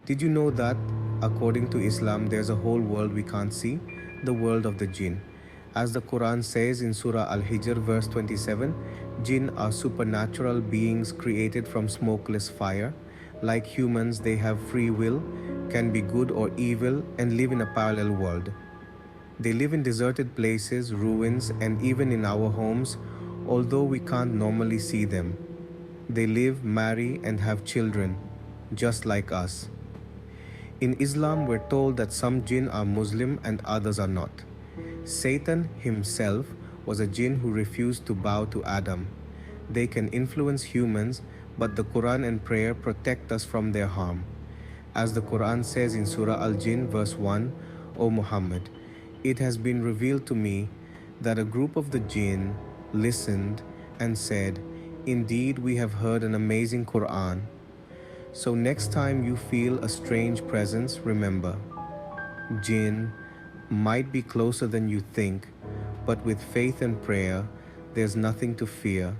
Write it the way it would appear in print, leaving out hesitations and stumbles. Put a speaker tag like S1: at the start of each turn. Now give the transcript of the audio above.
S1: Did you know that, according to Islam, there's a whole world we can't see? The world of the jinn. As the Quran says in Surah Al-Hijr, verse 27, jinn are supernatural beings created from smokeless fire. Like humans, they have free will, can be good or evil, and live in a parallel world. They live in deserted places, ruins, and even in our homes, although we can't normally see them. They live, marry, and have children, just like us. In Islam, we're told that some jinn are Muslim and others are not. Satan himself was a jinn who refused to bow to Adam. They can influence humans, but the Quran and prayer protect us from their harm. As the Quran says in Surah Al-Jinn, verse 1, O Muhammad, it has been revealed to me that a group of the jinn listened and said, Indeed, we have heard an amazing Quran. So next time you feel a strange presence, remember, jinn might be closer than you think, but with faith and prayer, there's nothing to fear.